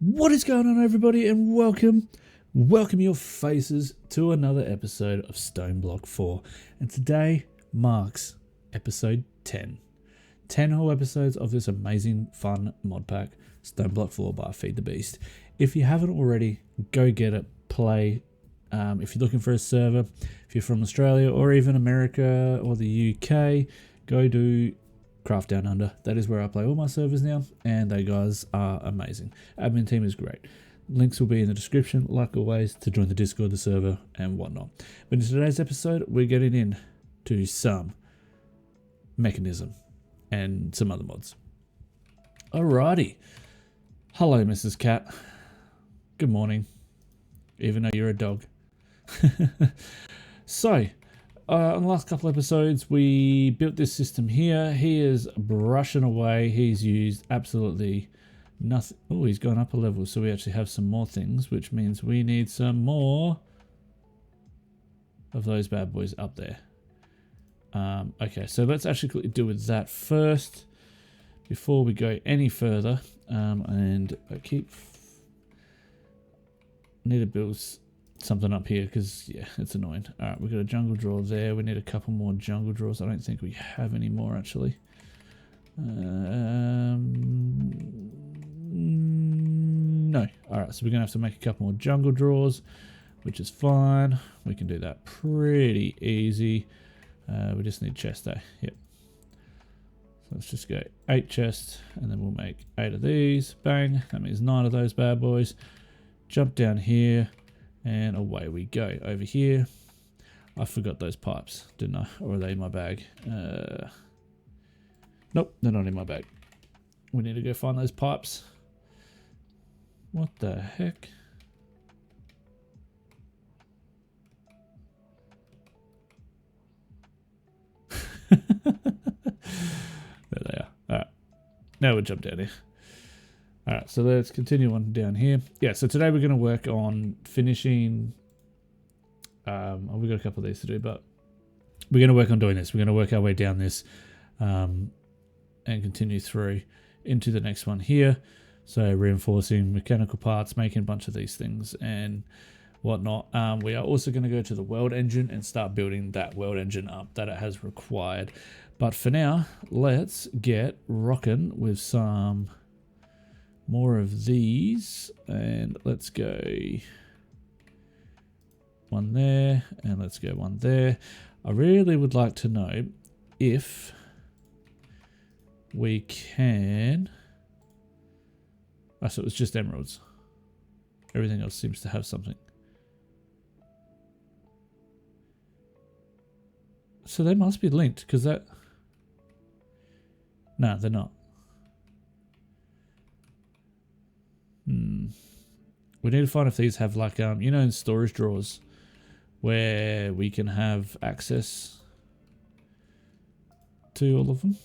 What is going on, everybody, and welcome your faces to another episode of StoneBlock 4. And today marks episode 10. 10 whole episodes of this amazing, fun mod pack, StoneBlock 4 by Feed the Beast. If you haven't already, go get it, play. If you're looking for a server, if you're from Australia or even America or the UK, go do Craft Down Under. That is where I play all my servers now, and they guys are amazing. Admin team is great. Links will be in the description, like always, to join the Discord, the server, and whatnot. But in today's episode, we're getting into some mechanism and some other mods. Alrighty. Hello, Mrs. Cat. Good morning, even though you're a dog. So, on the last couple episodes, we built this system here. He is brushing away. He's used absolutely nothing. Oh, he's gone up a level, so we actually have some more things, which means we need some more of those bad boys up there. Okay, so let's actually deal with that first before we go any further. And I need to build something up here because yeah, it's annoying. All right, we've got a jungle drawer there. We need a couple more jungle drawers. I don't think we have any more actually. No. All right, so we're gonna have to make a couple more jungle drawers, which is fine. We can do that pretty easy. We just need chest A. Yep. So let's just go 8 chests, and then we'll make 8 of these. Bang. That means 9 of those bad boys. Jump down here. And away we go. Over here, I forgot those pipes, didn't I? Or are they in my bag? Nope, they're not in my bag. We need to go find those pipes. What the heck? There they are. Alright, now we'll jump down here. Alright, so let's continue on down here. Yeah, so today we're going to work on finishing... we've got a couple of these to do, but we're going to work on doing this. We're going to work our way down this and continue through into the next one here. So reinforcing mechanical parts, making a bunch of these things and whatnot. We are also going to go to the world engine and start building that world engine up that it has required. But for now, let's get rocking with some... more of these, and let's go one there, and let's go one there. I really would like to know if we can... Oh, so it was just emeralds. Everything else seems to have something. So they must be linked, because that... No, they're not. We need to find if these have like you know, in storage drawers where we can have access to all of them.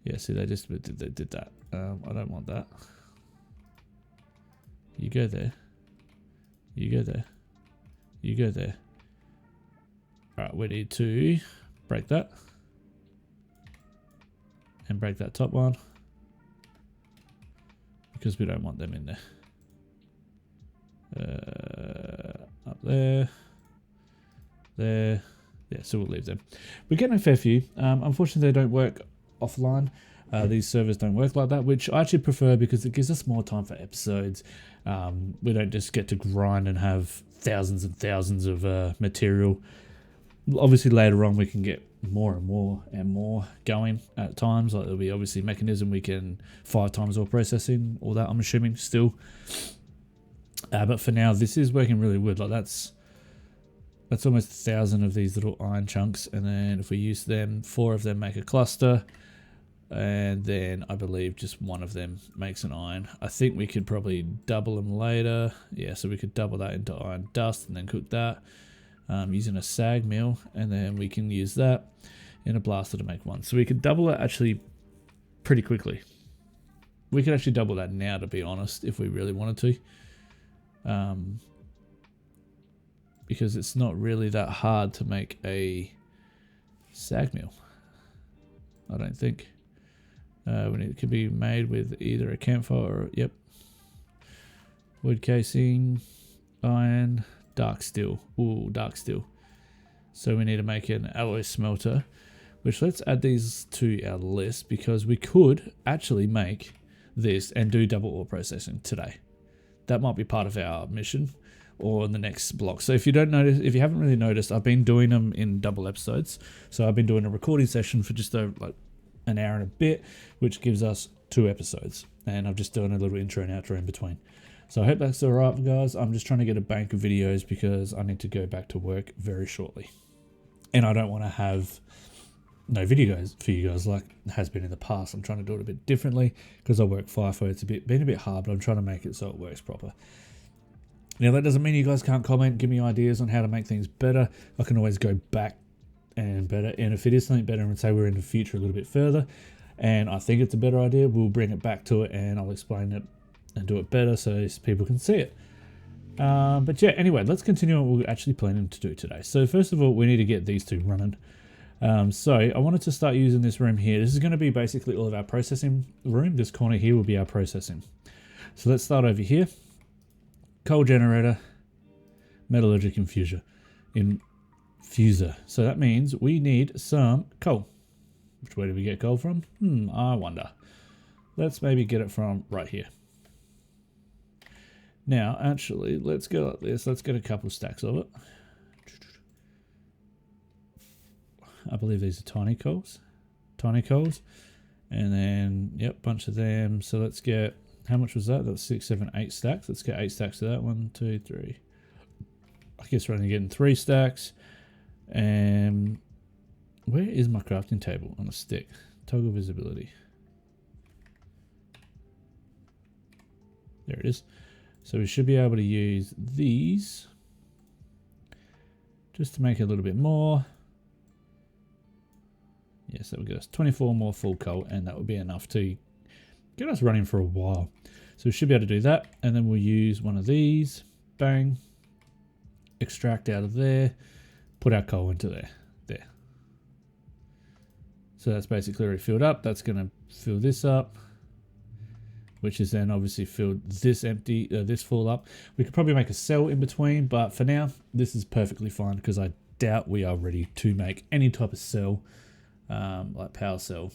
Yeah, see, they did that. I don't want that. You go there. You go there. You go there. Alright, we need to break that. And break that top one. Because we don't want them in there. Up there. There. Yeah, so we'll leave them. We're getting a fair few. Unfortunately, they don't work offline. These servers don't work like that, which I actually prefer because it gives us more time for episodes. We don't just get to grind and have thousands and thousands of material. Obviously, later on, we can get more and more and more going at times. Like there'll be obviously mechanism we can 5 times all processing, all that I'm assuming still. But for now, this is working really good. Like that's almost 1,000 of these little iron chunks, and then if we use them, 4 of them make a cluster, and then I believe just 1 of them makes an iron. I think we could probably double them later. Yeah, so we could double that into iron dust and then cook that. Using a sag mill, and then we can use that in a blaster to make 1. So we could double it actually pretty quickly. We could actually double that now, to be honest, if we really wanted to. Because it's not really that hard to make a sag mill, I don't think. It could be made with either a campfire or, yep, wood casing, iron, dark steel. Ooh, dark steel. So we need to make an alloy smelter, which let's add these to our list because we could actually make this and do double ore processing today. That might be part of our mission or in the next block. So if you don't notice, if you haven't really noticed, I've been doing them in double episodes. So I've been doing a recording session for just like an hour and a bit, which gives us 2 episodes. And I've just done a little intro and outro in between. So I hope that's all right, guys. I'm just trying to get a bank of videos because I need to go back to work very shortly. And I don't want to have no videos for you guys like it has been in the past. I'm trying to do it a bit differently because I work FIFO. It's been a bit hard, but I'm trying to make it so it works proper. Now, that doesn't mean you guys can't comment, give me ideas on how to make things better. I can always go back and better. And if it is something better and say we're in the future a little bit further and I think it's a better idea, we'll bring it back to it and I'll explain it and do it better so people can see it. But yeah, anyway, let's continue what we're actually planning to do today. So first of all, we need to get these 2 running. So I wanted to start using this room here. This is going to be basically all of our processing room. This corner here will be our processing. So let's start over here. Coal generator, metallurgic infuser. So that means we need some coal. Which way do we get coal from? I wonder. Let's maybe get it from right here. Now, actually, let's go like this. Let's get a couple stacks of it. I believe these are tiny coals. And then, yep, bunch of them. So let's get, how much was that? That's 6, 7, 8 stacks. Let's get 8 stacks of that. 1, 2, 3. I guess we're only getting 3 stacks. And where is my crafting table on a stick? Toggle visibility. There it is. So we should be able to use these just to make it a little bit more. Yes, that would get us 24 more full coal, and that would be enough to get us running for a while. So we should be able to do that, and then we'll use one of these. Bang. Extract out of there. Put our coal into there. So that's basically already filled up. That's going to fill this up, which is then obviously filled this empty, this full up. We could probably make a cell in between, but for now, this is perfectly fine because I doubt we are ready to make any type of cell, like power cell.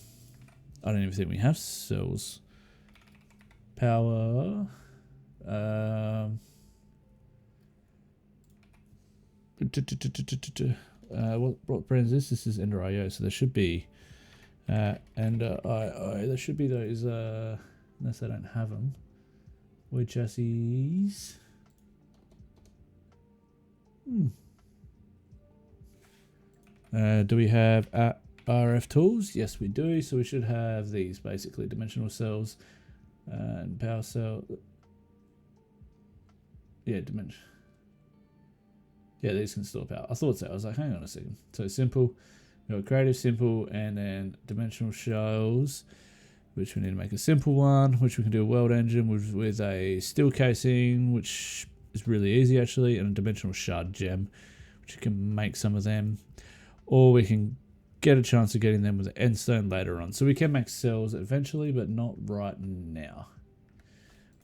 I don't even think we have cells. Power. What brand is this? This is Ender IO, so there should be Ender IO. There should be those, unless I don't have them. Wood chassis. Do we have RF tools? Yes, we do. So we should have these, basically, dimensional cells and power cell. Yeah, dimension. Yeah, these can store power. I thought so. I was like, hang on a second. So simple. We've got creative, simple, and then dimensional shells, which we need to make a simple one, which we can do a weld engine with a steel casing, which is really easy actually, and a dimensional shard gem, which you can make some of them. Or we can get a chance of getting them with the end stone later on. So we can make cells eventually, but not right now.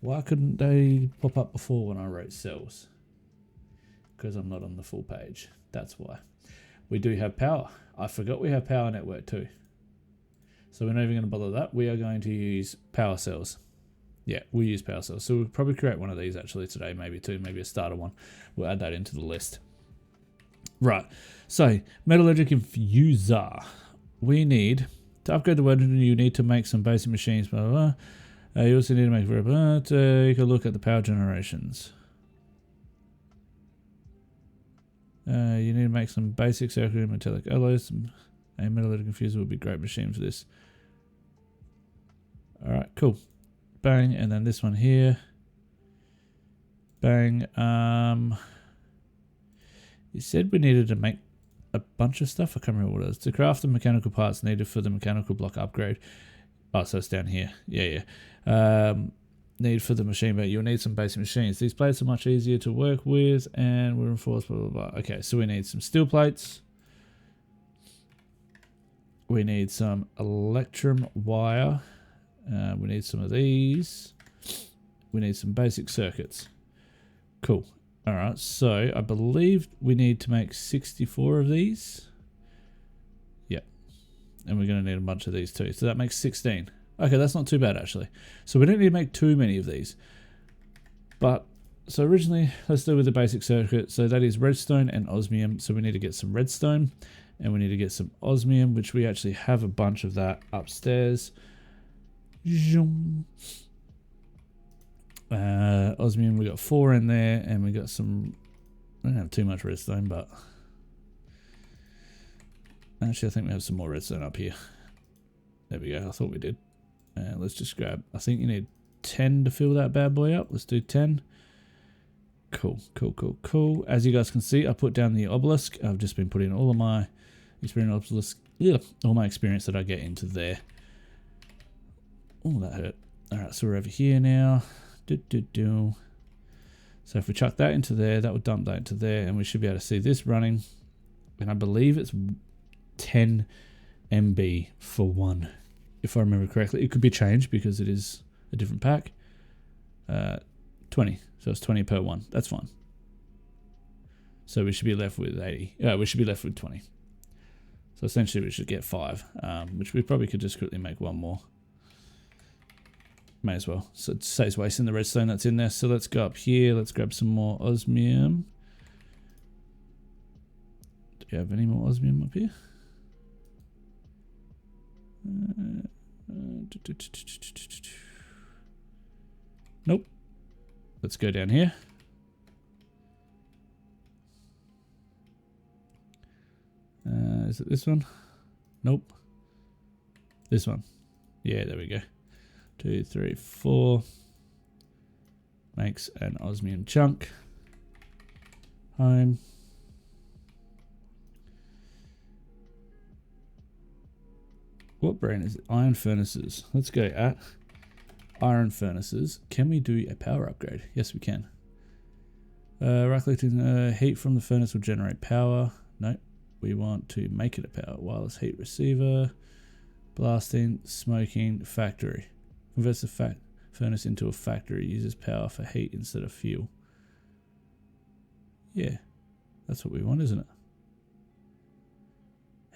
Why couldn't they pop up before when I wrote cells? Because I'm not on the full page. That's why. We do have power. I forgot we have power network too. So we're not even going to bother that. We are going to use power cells. Yeah, we'll use power cells. So we'll probably create one of these actually today, maybe two, maybe a starter one. We'll add that into the list. Right. So metallurgic infuser. We need to upgrade the word. You need to make some basic machines. Blah, blah, blah. You also need to make take a look at the power generations. You need to make some basic circular metallic alloys. A metallurgic infuser would be a great machine for this. Alright, cool. Bang, and then this one here. Bang. You said we needed to make a bunch of stuff. I can't remember what it was. To craft the mechanical parts needed for the mechanical block upgrade. Oh, so it's down here. Yeah. Need for the machine, but you'll need some basic machines. These plates are much easier to work with and we're reinforced, blah, blah, blah. Okay, so we need some steel plates. We need some electrum wire. We need some of these. We need some basic circuits. Cool. Alright, so I believe we need to make 64 of these. Yep. And we're going to need a bunch of these too. So that makes 16. Okay, that's not too bad actually. So we don't need to make too many of these. But, so originally, let's do with the basic circuit. So that is redstone and osmium. So we need to get some redstone. And we need to get some osmium, which we actually have a bunch of that upstairs. Osmium, we got 4 in there, and we got some. I don't have too much redstone, but actually, I think we have some more redstone up here. There we go. I thought we did. Let's just grab. I think you need 10 to fill that bad boy up. Let's do 10. Cool, cool, cool, cool. As you guys can see, I put down the obelisk. I've just been putting all of my experience all my experience that I get into there. Oh, that hurt. All right, so we're over here now. So if we chuck that into there, that would dump that into there, and we should be able to see this running. And I believe it's 10 MB for one, if I remember correctly. It could be changed because it is a different pack. 20, so it's 20 per one. That's fine. So we should be left with 80. We should be left with 20. So essentially we should get 5, which we probably could just quickly make one more. May as well. So it saves wasting the redstone that's in there. So let's go up here. Let's grab some more osmium. Do you have any more osmium up here? Nope. Let's go down here. Is it this one? Nope. This one. Yeah, there we go. 2, 3, 4. Makes an osmium chunk. Home. What brand is it? Iron furnaces. Let's go at iron furnaces. Can we do a power upgrade? Yes, we can. Right clicking, heat from the furnace will generate power. Nope. We want to make it a power. Wireless heat receiver. Blasting, smoking, factory. Converts the furnace into a factory. Uses power for heat instead of fuel. Yeah. That's what we want, isn't it?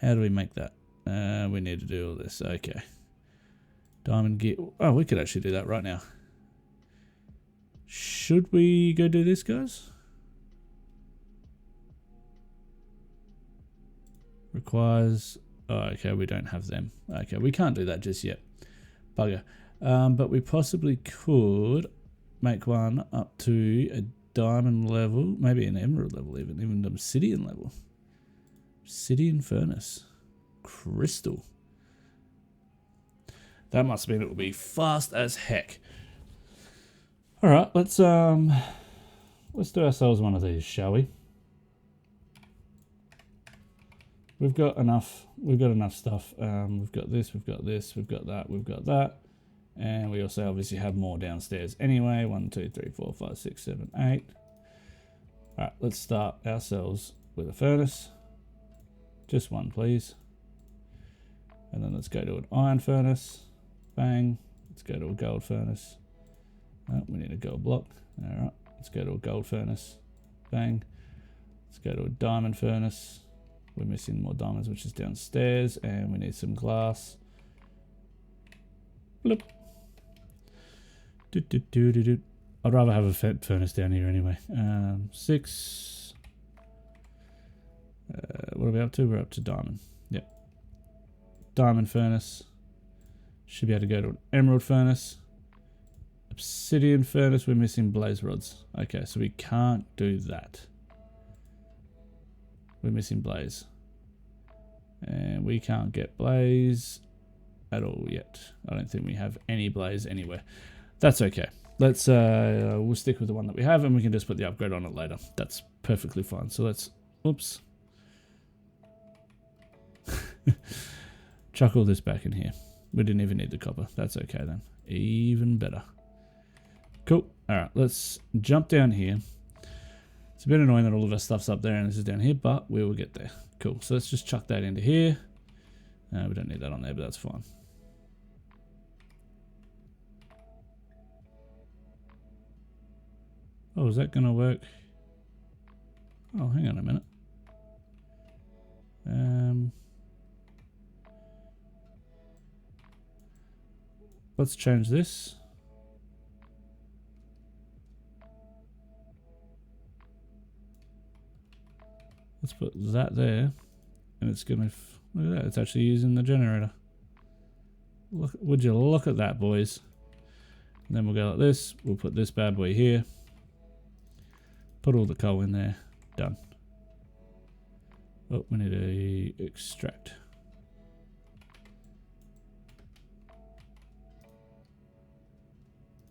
How do we make that? We need to do all this. Okay. Diamond gear. Oh, we could actually do that right now. Should we go do this, guys? Requires... Oh, okay, we don't have them. Okay, we can't do that just yet. Bugger. But we possibly could make one up to a diamond level. Maybe an emerald level even an obsidian level. Obsidian furnace. Crystal. That must mean it will be fast as heck. Alright, let's do ourselves one of these, shall we? We've got enough stuff. We've got this, we've got this, we've got that, we've got that. And we also obviously have more downstairs anyway. 1, 2, 3, 4, 5, 6, 7, 8. Alright, let's start ourselves with a furnace. Just one, please. And then let's go to an iron furnace. Bang. Let's go to a gold furnace. Oh, we need a gold block. Alright, let's go to a gold furnace. Bang. Let's go to a diamond furnace. We're missing more diamonds, which is downstairs. And we need some glass. Bloop. I'd rather have a furnace down here anyway. 6. What are we up to? We're up to diamond. Yep. Diamond furnace. Should be able to go to an emerald furnace. Obsidian furnace. We're missing blaze rods. Okay, so we can't do that. We're missing blaze. And we can't get blaze at all yet. I don't think we have any blaze anywhere. That's okay. Let's we'll stick with the one that we have, and we can just put the upgrade on it later. That's perfectly fine. So let's, oops, chuck all this back in here. We didn't even need the copper. That's okay then. Even better. Cool. All right, let's jump down here. It's a bit annoying that all of our stuff's up there and this is down here, but we will get there. Cool. So let's just chuck that into here. We don't need that on there, but that's fine. Oh, is that going to work? Oh, hang on a minute. Let's change this. Let's put that there, and it's going to, look at that, it's actually using the generator. Look, would you look at that, boys? And then we'll go like this, we'll put this bad boy here, put all the coal in there, done. Oh, we need to extract.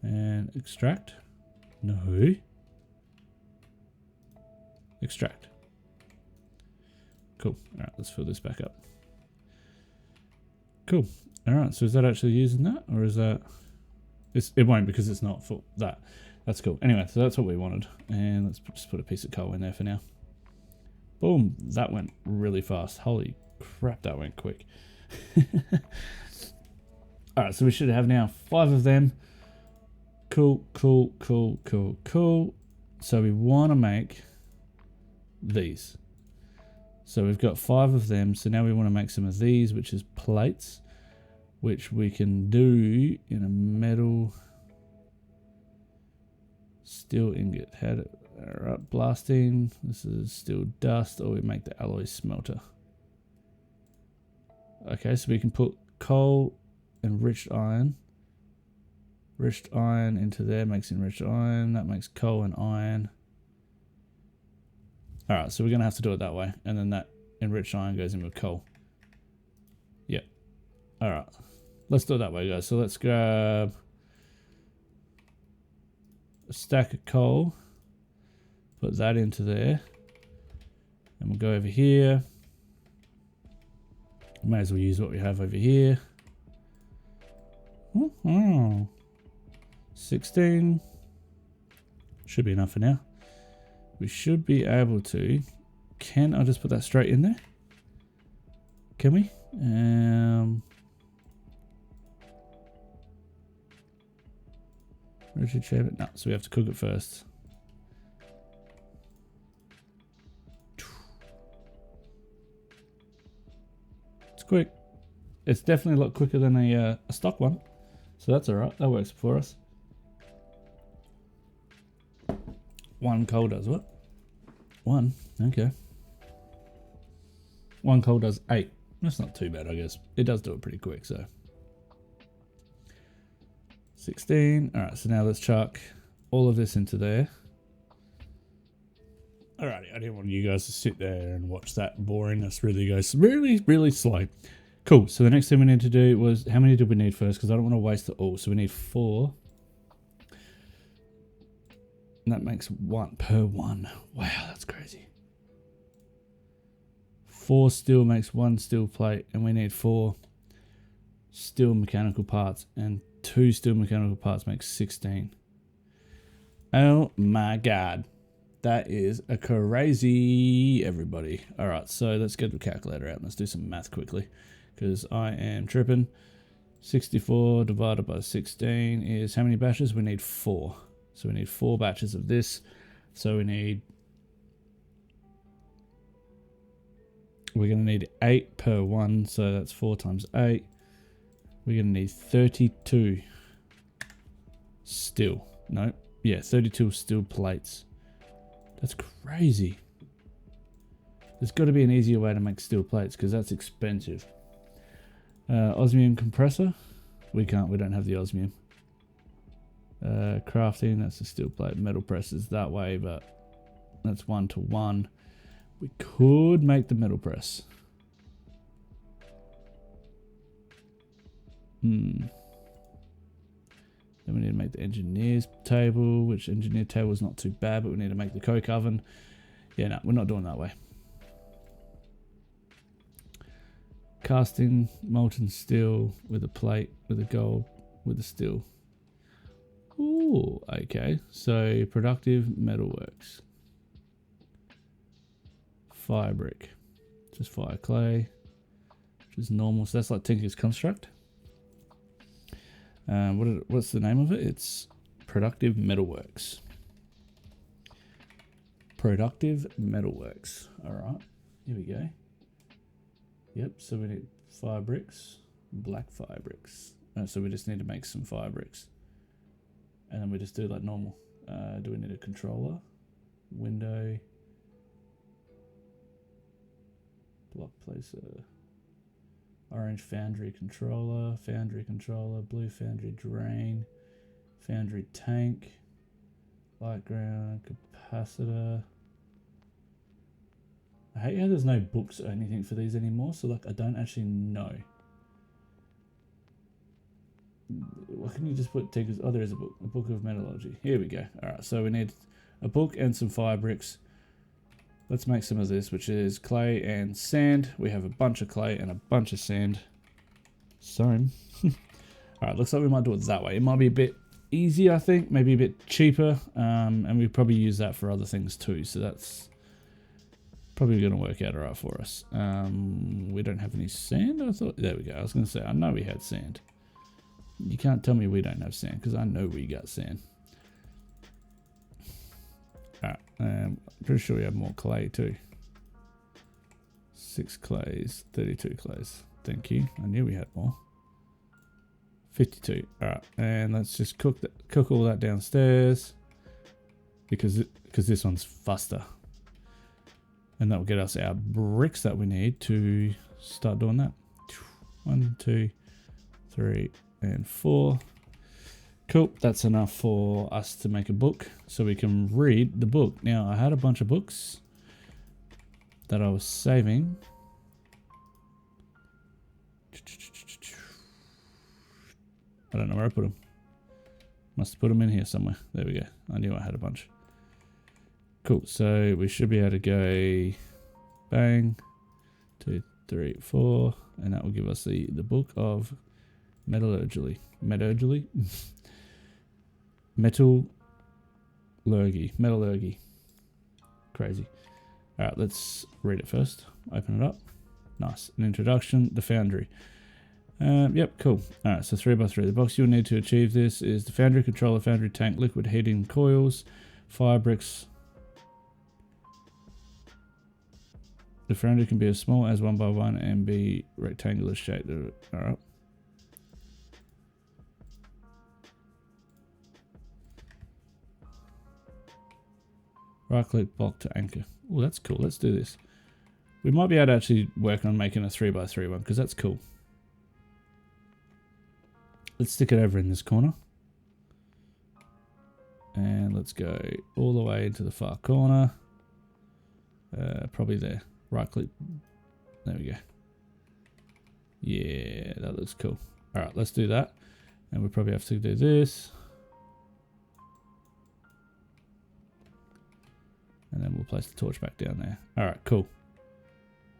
And extract. No. Extract. Cool. Alright, let's fill this back up. Cool. Alright, so is that actually using that? Or is that... it won't because it's not for that. That's cool. Anyway, so that's what we wanted. And let's just put a piece of coal in there for now. Boom. That went really fast. Holy crap, that went quick. Alright, so we should have now 5 of them. Cool, cool, cool, cool, cool. So we want to make these. So we've got 5 of them. So now we want to make some of these, which is plates, which we can do in a metal steel ingot. Alright, blasting. This is steel dust, or we make the alloy smelter. Okay, so we can put coal, enriched iron. Enriched iron into there makes enriched iron. That makes coal and iron. Alright, so we're going to have to do it that way. And then that enriched iron goes in with coal. Yep. Alright. Let's do it that way, guys. So let's grab a stack of coal. Put that into there. And we'll go over here. May as well use what we have over here. 16 should be enough for now. We should be able to. Can I just put that straight in there? Can we? Rigid shape it? No, so we have to cook it first. It's quick. It's definitely a lot quicker than a stock one. So that's alright, that works for us. 1 coal does what? 1, okay. 1 coal does 8. That's not too bad, I guess. It does do it pretty quick, so. 16. Alright, so now let's chuck all of this into there. Alrighty, I didn't want you guys to sit there and watch that boringness really goes really, really slow. Cool, so the next thing we need to do was, how many did we need first? Because I don't want to waste it all. So we need 4. And that makes 1 per 1. Wow, that's crazy. 4 steel makes 1 steel plate, and we need 4 steel mechanical parts, and 2 steel mechanical parts makes 16. Oh my god. That is a crazy, everybody. Alright, so let's get the calculator out and let's do some math quickly, because I am tripping. 64 divided by 16 is how many batches? We need 4. So we need 4 batches of this. So we're going to need 8 per 1. So that's 4 times 8. We're going to need 32 steel. No, yeah, 32 steel plates. That's crazy. There's got to be an easier way to make steel plates because that's expensive. Osmium compressor. We don't have the osmium. Crafting, that's a steel plate. Metal presses that way, but that's 1 to 1. We could make the metal press. Then we need to make the engineer's table, which engineer table is not too bad, but we need to make the coke oven. Yeah, no, we're not doing that way. Casting molten steel with a plate, with a gold, with a steel. Ooh, okay. So productive metalworks. Fire brick. Just fire clay, which is normal. So that's like Tinker's Construct. What's the name of it? It's Productive Metalworks. Productive metalworks. All right, here we go. Yep, so we need fire bricks, black fire bricks. So we just need to make some fire bricks. And then we just do like normal. Do we need a controller? Window. Block placer. Orange Foundry controller, blue Foundry drain, Foundry tank, light ground, capacitor. I hate how there's no books or anything for these anymore, so like I don't actually know. Why couldn't you just put tickets? Oh, there is a book of metallurgy. Here we go. Alright, so we need a book and some fire bricks. Let's make some of this, which is clay and sand. We have a bunch of clay and a bunch of sand. Alright, looks like we might do it that way. It might be a bit easier, I think, maybe a bit cheaper, and we probably use that for other things too, so that's probably going to work out alright for us. We don't have any sand, I thought. There we go. I was going to say, I know we had sand. You can't tell me we don't have sand, because I know we got sand. Alright, I'm pretty sure we have more clay too. 6 clays, 32 clays. Thank you. I knew we had more. 52. Alright, and let's just cook all that downstairs, because this one's faster. And that will get us our bricks that we need to start doing that. 1, 2, 3, and 4. Cool, that's enough for us to make a book, so we can read the book. Now, I had a bunch of books that I was saving. I don't know where I put them. Must have put them in here somewhere. There we go. I knew I had a bunch. Cool, so we should be able to go bang, 2, 3, 4, and that will give us the book of metallurgy. Metallurgy. Crazy. Alright, let's read it first. Open it up. Nice. An introduction, the Foundry. Yep, cool. Alright, so 3x3. The box you'll need to achieve this is the Foundry controller, Foundry tank, liquid heating coils, fire bricks. The Foundry can be as small as 1x1 and be rectangular shaped. Alright. Right click block to anchor. Oh, that's cool. Let's do this. We might be able to actually work on making a 3x3 one, because that's cool. Let's stick it over in this corner. And let's go all the way into the far corner. Probably there. Right click. There we go. Yeah, that looks cool. Alright, let's do that. And we probably have to do this. And then we'll place the torch back down there. Alright, cool.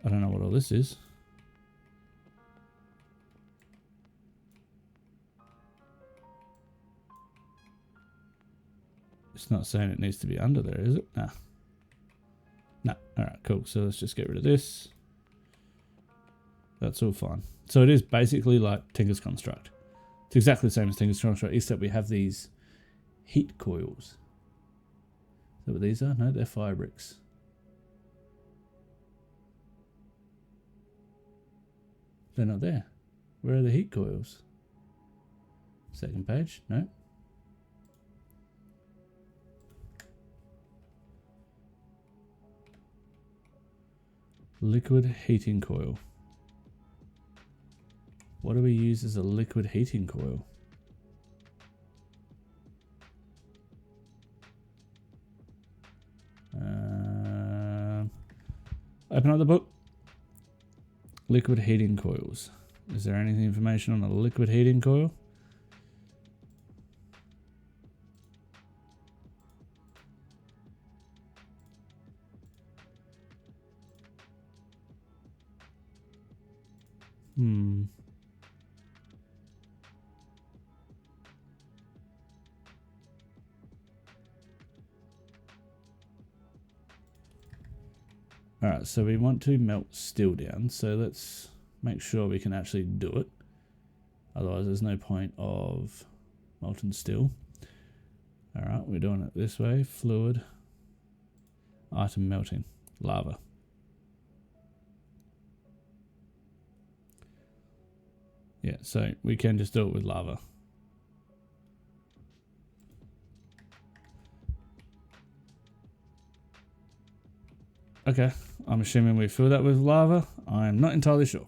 I don't know what all this is. It's not saying it needs to be under there, is it? Nah. Nah. Alright, cool. So let's just get rid of this. That's all fine. So it is basically like Tinker's Construct. It's exactly the same as Tinker's Construct, except we have these heat coils. Is that what these are? No, they're fire bricks. They're not there. Where are the heat coils? Second page? No. Liquid heating coil. What do we use as a liquid heating coil? Open up the book. Liquid heating coils. Is there any information on a liquid heating coil? Alright, so we want to melt steel down, so let's make sure we can actually do it. Otherwise there's no point of molten steel. Alright, we're doing it this way. Fluid. Item melting. Lava. Yeah, so we can just do it with lava. Okay, I'm assuming we fill that with lava. I'm not entirely sure.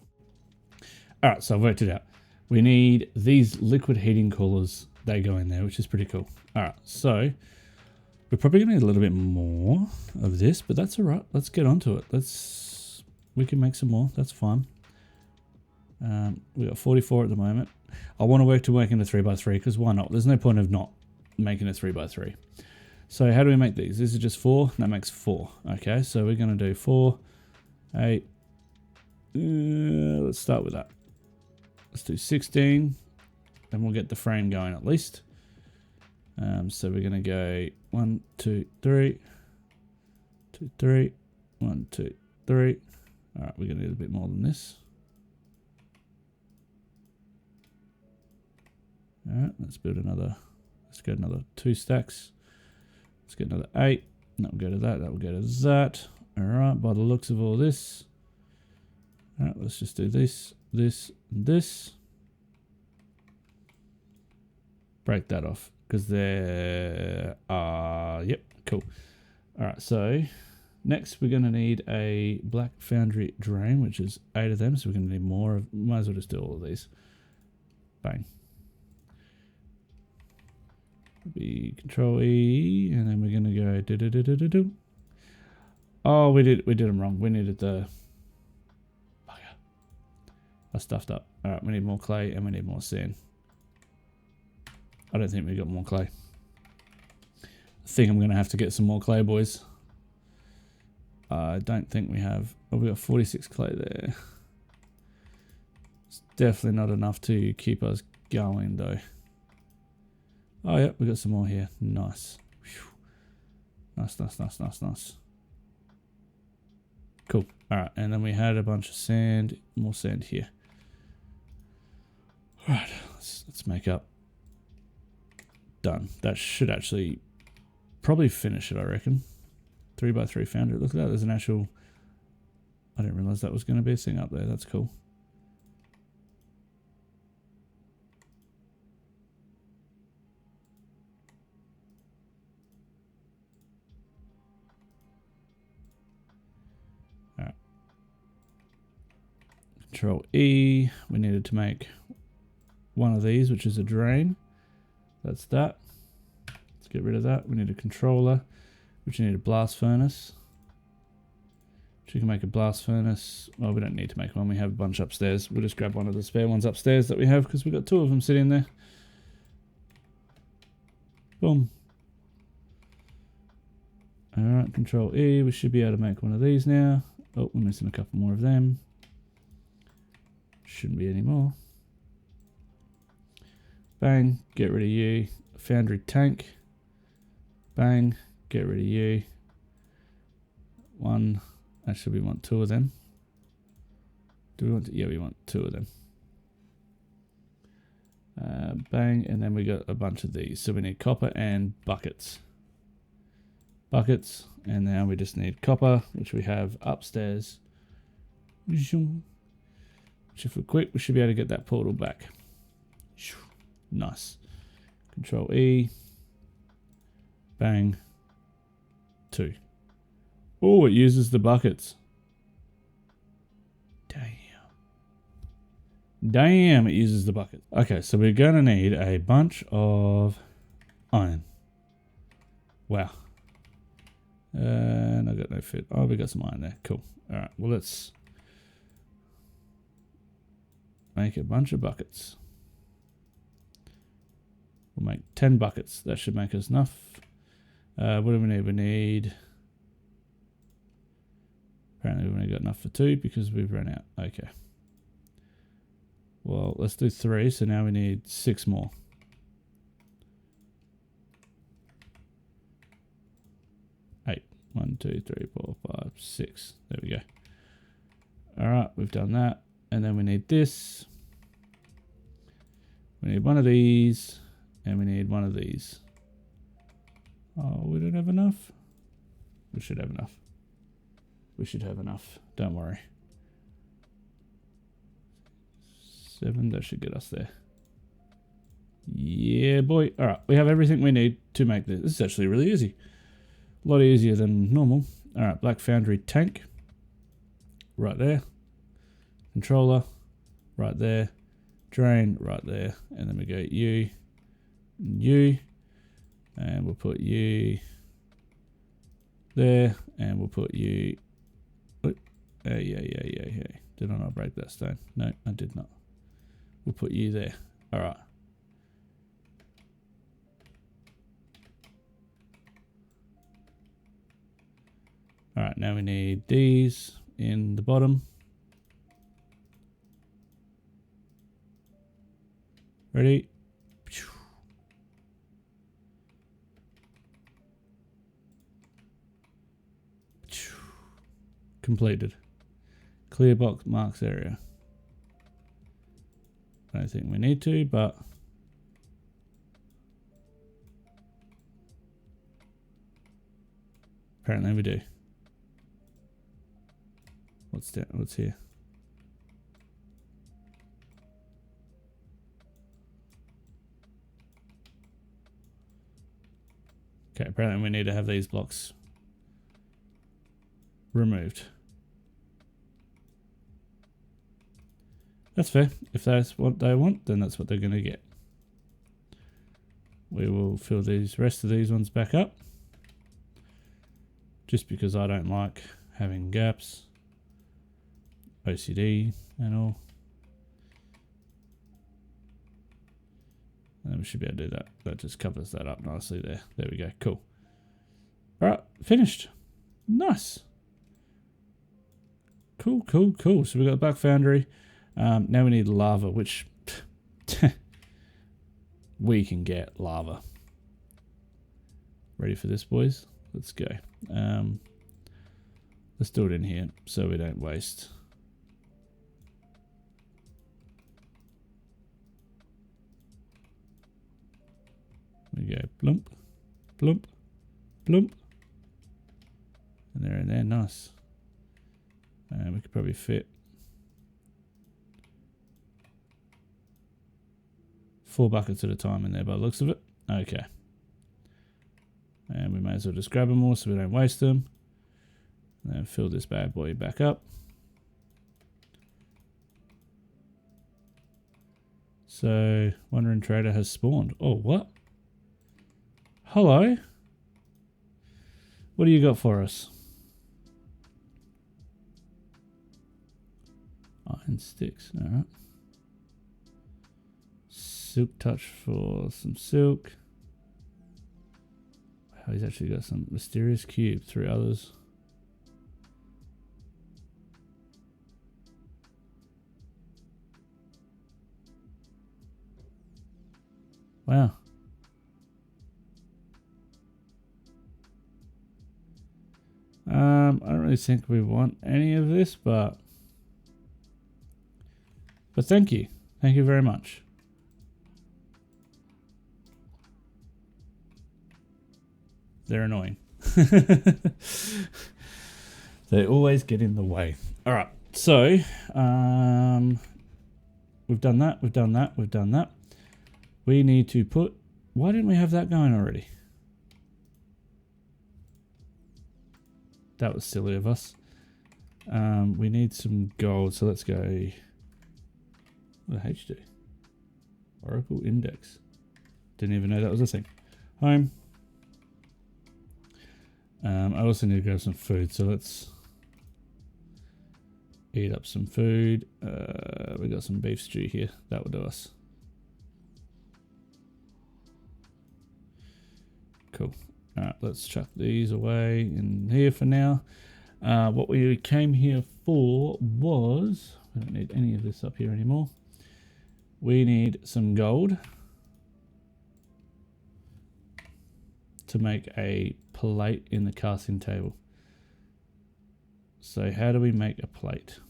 Alright, so I've worked it out. We need these liquid heating coolers. They go in there, which is pretty cool. Alright, so we're probably going to need a little bit more of this, but that's alright. Let's get onto it. We can make some more. That's fine. We got 44 at the moment. I want to work in a 3x3 because why not? There's no point of not making a 3x3. So how do we make these? This is just 4. That makes 4. Okay, so we're going to do 4, 8. Let's start with that. Let's do 16. And we'll get the frame going at least. So we're going to go 1, 2, 3. 2, 3. 1, 2, 3. All right, we're going to need a bit more than this. All right, let's build another. Let's get another 2 stacks. Let's get another 8. That will go to that. That will go to that. All right, by the looks of all this. All right, let's just do this, this, and this. Break that off because they're. Yep, cool. All right, so next we're going to need a black Foundry drain, which is 8 of them. So we're going to need more of. Might as well just do all of these. Bang. Be Control E, and then we're gonna go do. Oh, we did them wrong. We needed the. Bugger. I stuffed up. All right, we need more clay and we need more sand. I don't think we got more clay. I think I'm gonna have to get some more clay, boys. I don't think we have. Oh, we got 46 clay there. It's definitely not enough to keep us going, though. Oh, yeah, we got some more here. Nice. Whew. Nice. Cool. All right, and then we had a bunch of sand. More sand here. All right, let's make up. Done. That should actually probably finish it, I reckon. 3x3 Foundry. Look at that. There's an actual... I didn't realize that was going to be a thing up there. That's cool. Control E, we needed to make one of these, which is a drain. That's that. Let's get rid of that. We need a controller, which you need a blast furnace. Which you can make a blast furnace. Well, we don't need to make one. We have a bunch upstairs. We'll just grab one of the spare ones upstairs that we have because we've got 2 of them sitting there. Boom. Alright, Control E. We should be able to make one of these now. Oh, we're missing a couple more of them. Shouldn't be any more. Bang, get rid of you. Foundry tank. Bang, get rid of you. One. Actually, we want 2 of them. Do we want to? Yeah, we want 2 of them. Bang, and then we got a bunch of these. So we need copper and buckets. Buckets, and now we just need copper, which we have upstairs. Which if we're quick, we should be able to get that portal back. Nice. Control E. Bang. 2. Oh, it uses the buckets. Damn, it uses the bucket. Okay, so we're going to need a bunch of iron. Wow. And I got no fit. Oh, we got some iron there. Cool. All right, well, let's make a bunch of buckets. We'll make 10 buckets. That should make us enough. What do we need? We need... Apparently we've only got enough for 2 because we've run out. Okay. Well, let's do 3. So now we need 6 more. 8. 1, 2, 3, 4, 5, 6. There we go. All right, we've done that. And then we need this. We need one of these. And we need one of these. Oh, we don't have enough. We should have enough. We should have enough. Don't worry. 7, that should get us there. Yeah, boy. All right, we have everything we need to make this. This is actually really easy. A lot easier than normal. All right, Black Foundry tank. Right there. Controller. Right there. Drain. Right there. And then we go U. U. And we'll put U there. And we'll put U. Yeah. Did I not break that stone? No, I did not. We'll put U there. All right. All right, now we need these in the bottom. Ready? Completed. Clear box marks area. I don't think we need to, but apparently we do. What's that? What's here? Okay, apparently we need to have these blocks removed. That's fair. If that's what they want, then that's what they're going to get. We will fill these rest of these ones back up. Just because I don't like having gaps. OCD and all. And we should be able to do that. That just covers that up nicely there. There we go. Cool. Alright, finished. Nice. Cool. So we've got Black Foundry. Now we need lava, which we can get lava. Ready for this, boys? Let's go. Let's do it in here so we don't waste. We go blump, blump, blump. And they're in there, nice. And we could probably fit 4 buckets at a time in there by the looks of it. Okay. And we may as well just grab them all so we don't waste them. And then fill this bad boy back up. So, Wandering Trader has spawned. Oh, what? Hello? What do you got for us? Iron sticks, alright. Silk touch for some silk. Wow, he's actually got some mysterious cube, 3 others. Wow. I don't really think we want any of this, but thank you. Thank you very much. They're annoying. They always get in the way. All right. So, we've done that. We need to put... Why didn't we have that going already? That was silly of us. We need some gold, so let's go... What did H do? Oracle Index. Didn't even know that was a thing. Home. I also need to grab some food, so let's eat up some food. We got some beef stew here. That will do us. Cool. Alright, let's chuck these away in here for now. What we came here for was... We don't need any of this up here anymore. We need some gold to make a plate in the casting table. So how do we make a plate?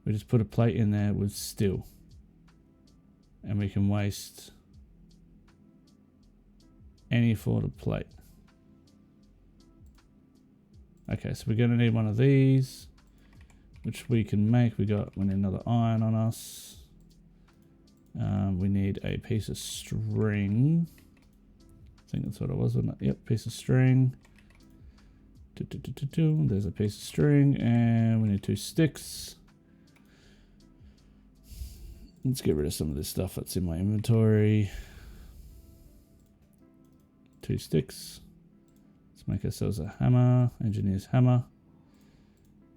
We just put a plate in there with steel. And we can waste any sort of plate. Okay, so we're going to need one of these, which we can make. We need another iron on us. We need a piece of string. I think that's what it was, wasn't it? Yep, piece of string. There's a piece of string, and we need 2 sticks. Let's get rid of some of this stuff that's in my inventory. 2 sticks. Let's make ourselves a hammer, engineer's hammer.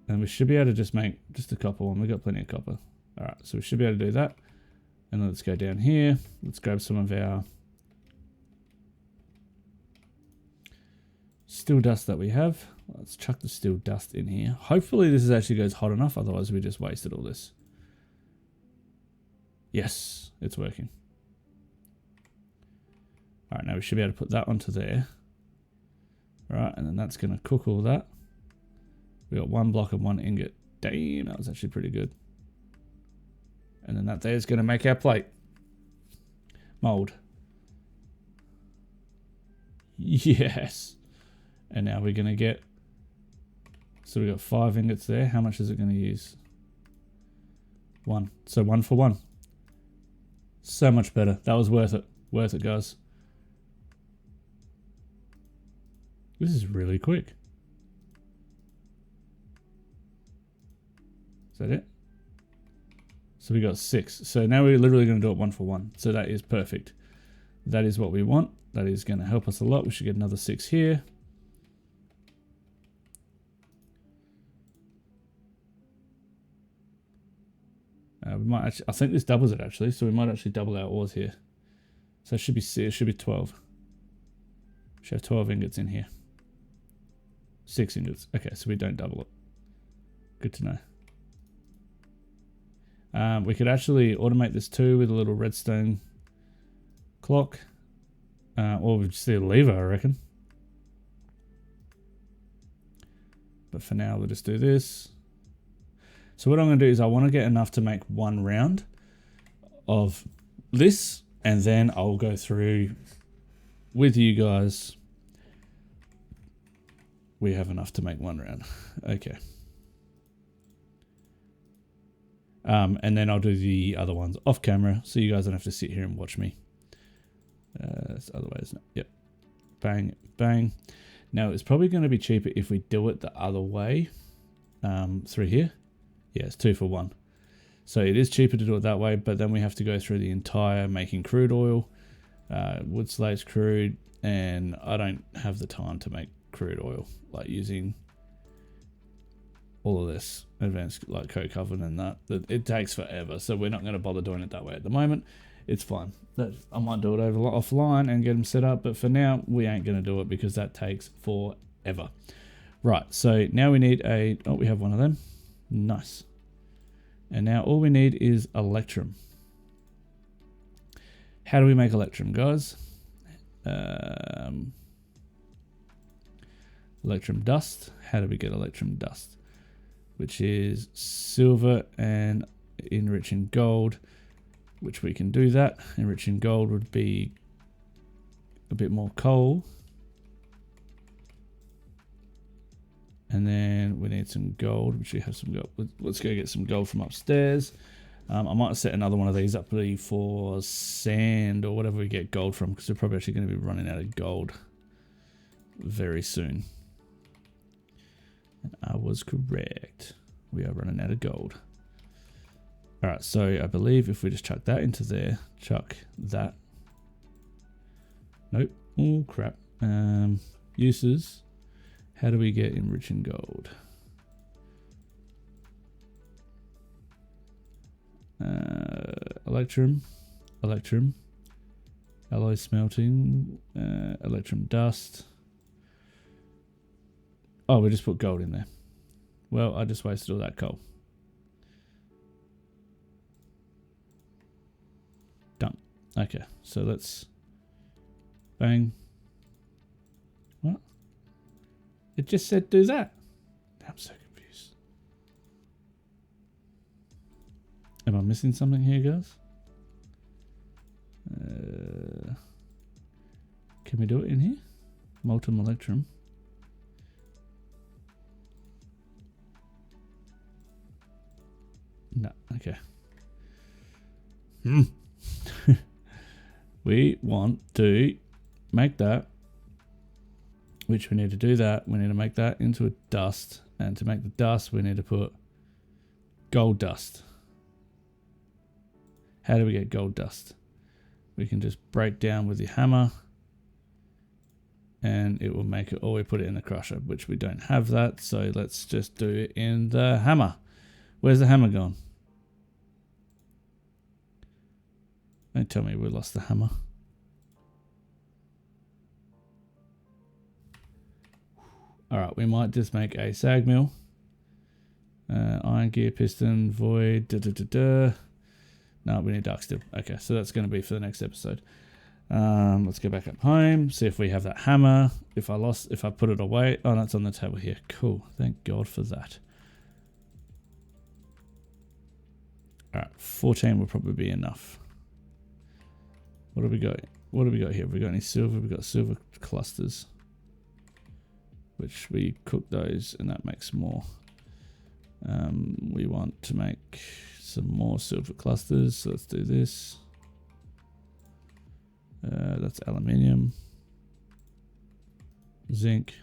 And we should be able to just make just a copper one. We've got plenty of copper. Alright, so we should be able to do that. And then let's go down here. Let's grab some of our steel dust that we have. Let's chuck the steel dust in here. Hopefully this actually goes hot enough, otherwise we just wasted all this. Yes, it's working. Alright, now we should be able to put that onto there. Alright, and then that's going to cook all that. We got 1 block and 1 ingot. Damn, that was actually pretty good. And then that there is going to make our plate. Mold. Yes. And now we're going to get... So we got 5 ingots there. How much is it going to use? 1. So 1 for 1. So much better. That was worth it. Worth it, guys. This is really quick. Is that it? So we got 6. So now we're literally going to do it 1 for 1. So that is perfect. That is what we want. That is going to help us a lot. We should get another 6 here. We might actually, I think this doubles it actually, so we might actually double our ores here. So it should be 12. We should have 12 ingots in here. 6 ingots. Okay, so we don't double it. Good to know. We could actually automate this too with a little redstone clock. Or we just need a lever, I reckon. But for now, we'll just do this. So what I'm going to do is I want to get enough to make 1 round of this, and then I'll go through with you guys. We have enough to make 1 round. Okay. And then I'll do the other ones off camera, so you guys don't have to sit here and watch me. It's other way, isn't it? Yep. Bang, bang. Now, it's probably going to be cheaper if we do it the other way through here. Yeah, it's 2 for 1. So it is cheaper to do it that way, but then we have to go through the entire making crude oil, wood slates, crude, and I don't have the time to make crude oil, like using all of this advanced like coke oven and that. It takes forever, so we're not going to bother doing it that way at the moment. It's fine. I might do it over offline and get them set up, but for now we ain't going to do it because that takes forever. Right, so now we need we have one of them. Nice. And now all we need is electrum. How do we make electrum, guys? Electrum dust. How do we get electrum dust? Which is silver and enrich in gold, which we can do that. Enrich in gold would be a bit more coal. And then we need some gold, which we have some gold. Let's go get some gold from upstairs. I might set another one of these up for sand or whatever we get gold from, because we're probably actually going to be running out of gold very soon. And I was correct. We are running out of gold. Alright, so I believe if we just chuck that into there, chuck that. Nope. Oh, crap. Uses. How do we get enriching gold? Electrum, alloy smelting, electrum dust. Oh, we just put gold in there. Well, I just wasted all that coal. Done. Okay, so let's bang. What? It just said do that. I'm so confused. Am I missing something here, guys? Can we do it in here? Molten electrum. Okay. We want to make that, which we need to do that. We need to make that into a dust. And to make the dust, we need to put gold dust. How do we get gold dust? We can just break down with the hammer and it will make it, or we put it in the crusher, which we don't have that. So let's just do it in the hammer. Where's the hammer gone? Don't tell me we lost the hammer. All right, we might just make a sag mill. Iron gear, piston, void, No, we need dark steel. Okay, so that's going to be for the next episode. Let's go back up home, see if we have that hammer. If I put it away. Oh, that's on the table here. Cool. Thank God for that. All right, 14 will probably be enough. What have we got? What have we got here? Have we got any silver? We've got silver clusters, which we cook those and that makes more. We want to make some more silver clusters, so let's do this. That's aluminium, zinc,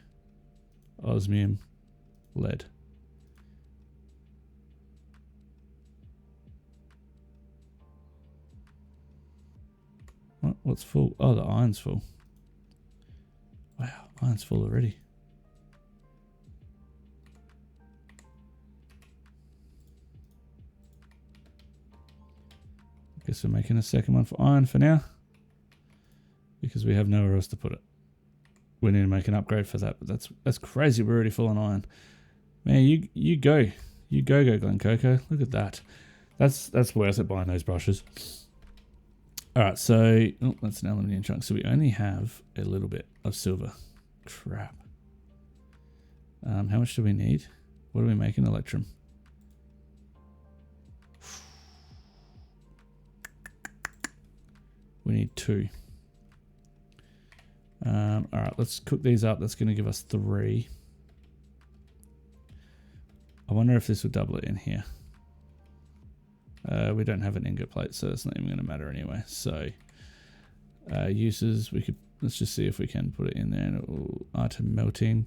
osmium, lead. What's full? Oh, the iron's full. Wow, iron's full already. Guess we're making a second one for iron for now, because we have nowhere else to put it. We need to make an upgrade for that, but that's crazy. We're already full on iron. Man, you go, Glen Coco. Look at that. That's worth it buying those brushes. All right, so that's an aluminium chunk. So we only have a little bit of silver. Crap. How much do we need? What do we make in electrum? We need 2. All right, let's cook these up. That's going to give us 3. I wonder if this will double it in here. We don't have an ingot plate, so it's not even going to matter anyway. So uses, let's just see if we can put it in there. And it will, item melting,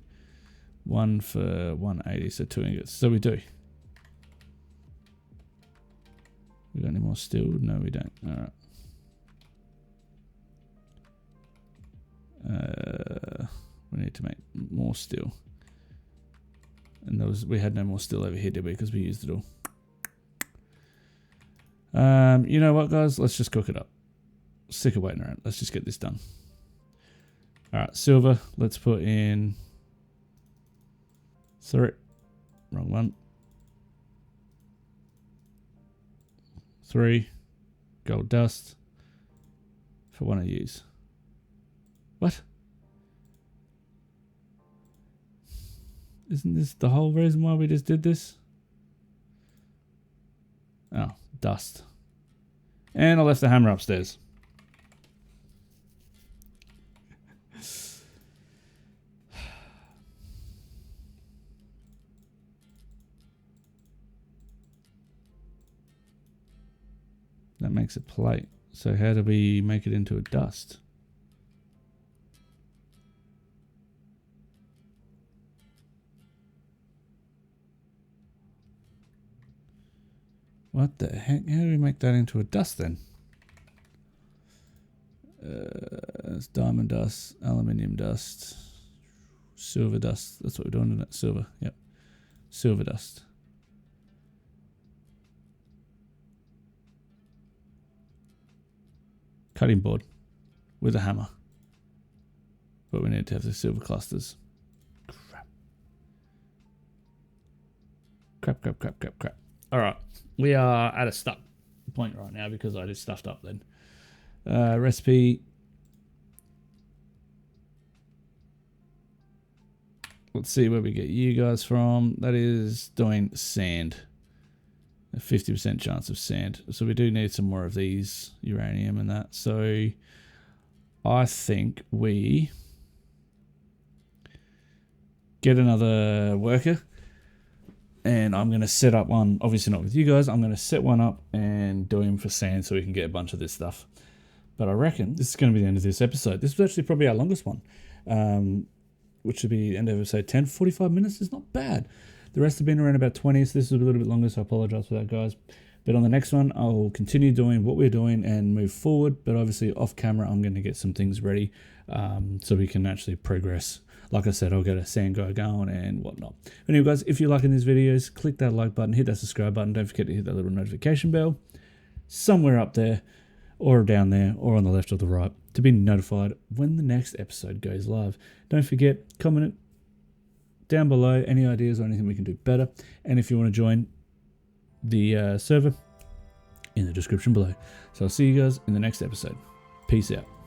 1 for 180, so 2 ingots. So we do. We got any more steel? No, we don't. All right. We need to make more steel. And we had no more steel over here, did we? Because we used it all. You know what, guys? Let's just cook it up. Sick of waiting around. Let's just get this done. All right, silver. Let's put in 3. Wrong one. 3 gold dust for one I use. What? Isn't this the whole reason why we just did this? Oh, dust. And I left the hammer upstairs. That makes a plate. So how do we make it into a dust? What the heck? How do we make that into a dust then? It's diamond dust, aluminium dust, silver dust. That's what we're doing, isn't it? Silver, yep. Silver dust. Cutting board with a hammer. But we need to have the silver clusters. Crap. Alright. We are at a stuck point right now because I just stuffed up then. Recipe. Let's see where we get you guys from. That is doing sand. A 50% chance of sand. So we do need some more of these uranium and that. So I think we get another worker. and I'm going to set up one, obviously not with you guys, I'm going to set one up and do him for sand so we can get a bunch of this stuff. But I reckon this is going to be the end of this episode. This was actually probably our longest one, which would be the end of episode 10. 45 minutes is not bad. The rest have been around about 20, so this is a little bit longer, so I apologize for that, guys. But on the next one, I'll continue doing what we're doing and move forward. But obviously off camera, I'm going to get some things ready so we can actually progress. Like I said, I'll get a sand guy going and whatnot. Anyway, guys, if you're liking these videos, click that like button, hit that subscribe button. Don't forget to hit that little notification bell somewhere up there or down there or on the left or the right to be notified when the next episode goes live. Don't forget, comment down below any ideas or anything we can do better. And if you want to join the server, in the description below. So I'll see you guys in the next episode. Peace out.